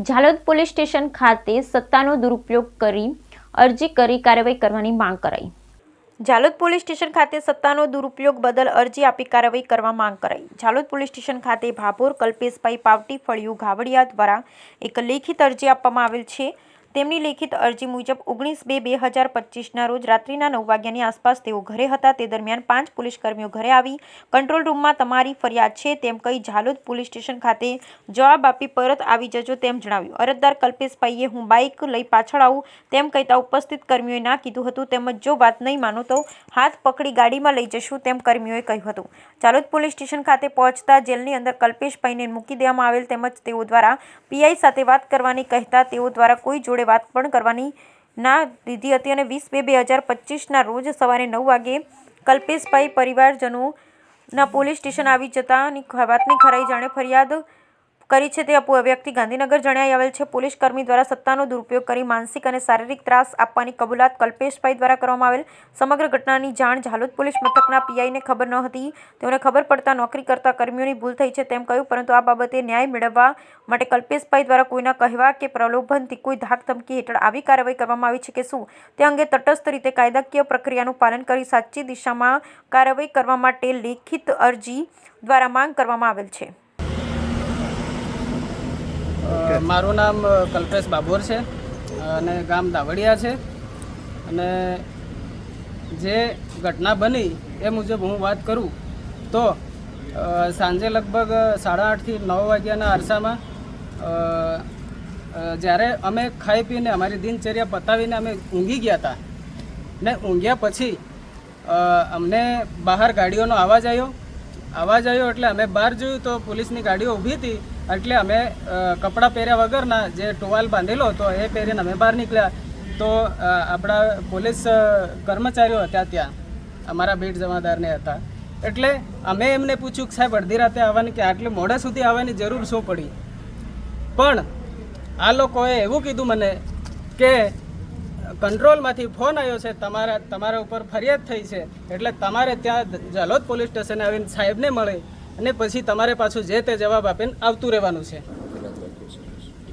Jhalod police station ખાતે સત્તાનો દુરુપયોગ કરી અરજી કરી કાર્યવાહી કરવાની માંગ કરાઈ। ઝાલોદ પોલીસ સ્ટેશન ખાતે સત્તાનો દુરુપયોગ બદલ અરજી આપી કાર્યવાહી કરવા માંગ કરાઈ। ઝાલોદ પોલીસ સ્ટેશન ખાતે ભાભોર કલ્પેશભાઈ પાવટી ફળિયું ઘાવડિયા દ્વારા એક લેખિત અરજી આપવામાં આવેલ છે। તેમની લેખિત અરજી મુજબ 19/2/2025ના રોજ રાત્રિના 9 વાગ્યાની આસપાસ તેઓ ઘરે હતા। તે દરમિયાન 5 પોલીસ કર્મીઓ ઘરે આવી કંટ્રોલ રૂમમાં તમારી ફરિયાદ છે તેમ કહી ઝાલોદ પોલીસ સ્ટેશન ખાતે જવાબ આપી પરત આવી જજો તેમ જણાવ્યું। અરજદાર કલ્પેશભાઈએ હું બાઇક લઈ પાછળ આવું તેમ કહેતા ઉપસ્થિત કર્મીઓએ ના કીધું હતું તેમજ જો વાત નહીં માનો તો હાથ પકડી ગાડીમાં લઈ જશું તેમ કર્મીઓએ કહ્યું હતું। ઝાલોદ પોલીસ સ્ટેશન ખાતે પહોંચતા જેલની અંદર કલ્પેશભાઈને મૂકી દેવામાં આવેલ તેમજ તેઓ દ્વારા પીઆઈ સાથે વાત કરવાની કહેતા તેઓ દ્વારા કોઈ જોડે વાત પણ કરવાની ના દીધી હતી અને 20/2/2025ના રોજ સવારે 9 વાગે કલ્પેશભાઈ પરિવારજનોના પોલીસ સ્ટેશન આવી જતાની વાતની ખરાઈ જાણે ફરિયાદ કરી છે તે વ્યક્તિ ગાંધીનગર જણાઈ આવેલ છે। પોલીસ કર્મી દ્વારા સત્તાનો દુરુપયોગ કરી માનસિક અને શારીરિક ત્રાસ આપવાની કબૂલાત કલ્પેશભાઈ દ્વારા કરવામાં આવેલ। સમગ્ર ઘટનાની જાણ ઝાલોદ પોલીસ મથકના પીઆઈને ખબર ન હતી। તેઓને ખબર પડતા નોકરી કરતા કર્મીઓની ભૂલ થઈ છે તેમ કહ્યું, પરંતુ આ બાબતે ન્યાય મેળવવા માટે કલ્પેશભાઈ દ્વારા કોઈના કહેવા કે પ્રલોભનથી કોઈ ધાક ધમકી હેઠળ આવી કાર્યવાહી કરવામાં આવી છે કે શું તે અંગે તટસ્થ રીતે કાયદાકીય પ્રક્રિયાનું પાલન કરી સાચી દિશામાં કાર્યવાહી કરવા માટે લેખિત અરજી દ્વારા માંગ કરવામાં આવેલ છે। મારું નામ કલ્પેશ બાબોર છે અને ગામ દાવડિયા છે અને જે ઘટના બની એ મુજબ હું વાત કરું તો સાંજે લગભગ 8:30થી 9 વાગ્યાના અરસામાં જ્યારે અમે ખાઈ પીને અમારી દિનચર્યા પતાવીને અમે ઊંઘી ગયા હતા ને ઊંઘ્યા પછી અમને બહાર ગાડીઓનો અવાજ આવ્યો એટલે અમે બહાર જોયું તો પોલીસની ગાડીઓ ઊભી હતી એટલે અમે કપડાં પહેર્યા વગરના જે ટોવાલ બાંધેલો હતો એ પહેરીને અમે બહાર નીકળ્યા તો આપણા પોલીસ કર્મચારીઓ હતા ત્યાં અમારા બીટ જમાદારને હતા એટલે અમે એમને પૂછ્યું કે સાહેબ અડધી રાતે આવવાની કે આટલી મોડા સુધી આવવાની જરૂર શું પડી, પણ આ લોકોએ એવું કીધું મને કે કંટ્રોલમાંથી ફોન આવ્યો છે તમારા ઉપર ફરિયાદ થઈ છે એટલે તમારે ત્યાં ઝાલોદ પોલીસ સ્ટેશને આવીને સાહેબને મળે અને પછી તમારે પાછું જે તે જવાબ આપીને આવતું રહેવાનું છે।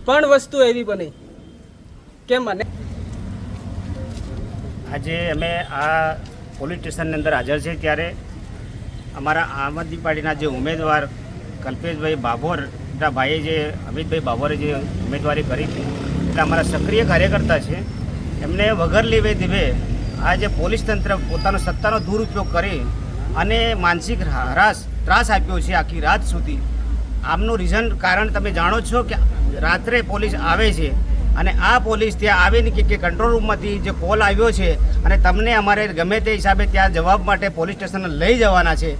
પણ વસ્તુ એવી બની કે મને આજે અમે આ પોલીસ સ્ટેશનની અંદર હાજર છે ત્યારે અમારા આમ આદમી પાર્ટીના જે ઉમેદવાર કલ્પેશભાઈ બાભોરના ભાઈએ જે અમિતભાઈ બાભોરે જે ઉમેદવારી કરી હતી એટલે અમારા સક્રિય કાર્યકર્તા છે એમને વગર લેવે દેવે આ જે પોલીસ તંત્ર પોતાનો સત્તાનો દુરુપયોગ કરી અને માનસિક ત્રાસ આપ્યો છે આખી રાત સુધી। આમનું રીઝન કારણ તમે જાણો છો કે રાત્રે પોલીસ આવે છે અને આ પોલીસ ત્યાં આવીને કે કંટ્રોલ રૂમમાંથી જે કોલ આવ્યો છે અને તમને અમારે ગમે તે હિસાબે ત્યાં જવાબ માટે પોલીસ સ્ટેશને લઈ જવાના છે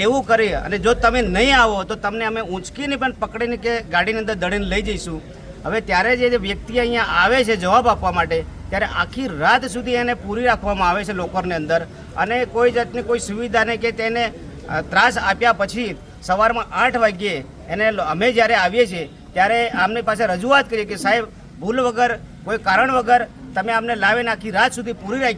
એવું કરી અને જો તમે નહીં આવો તો તમને અમે ઊંચકીને પણ પકડીને કે ગાડીની અંદર દળીને લઈ જઈશું। હવે ત્યારે જે વ્યક્તિ અહીંયા આવે છે જવાબ આપવા માટે ત્યારે આખી રાત સુધી એને પૂરી રાખવામાં આવે છે લોકોની અંદર અને કોઈ જાતની કોઈ સુવિધા નહીં કે તેને ત્રાસ આપ્યા પછી સવારમાં 8 વાગ્યે એને અમે જ્યારે આવીએ છીએ ત્યારે આમની પાસે રજૂઆત કરીએ કે સાહેબ ભૂલ વગર કોઈ કારણ વગર તમે અમને લાવીને આખી રાત સુધી પૂરી રાખી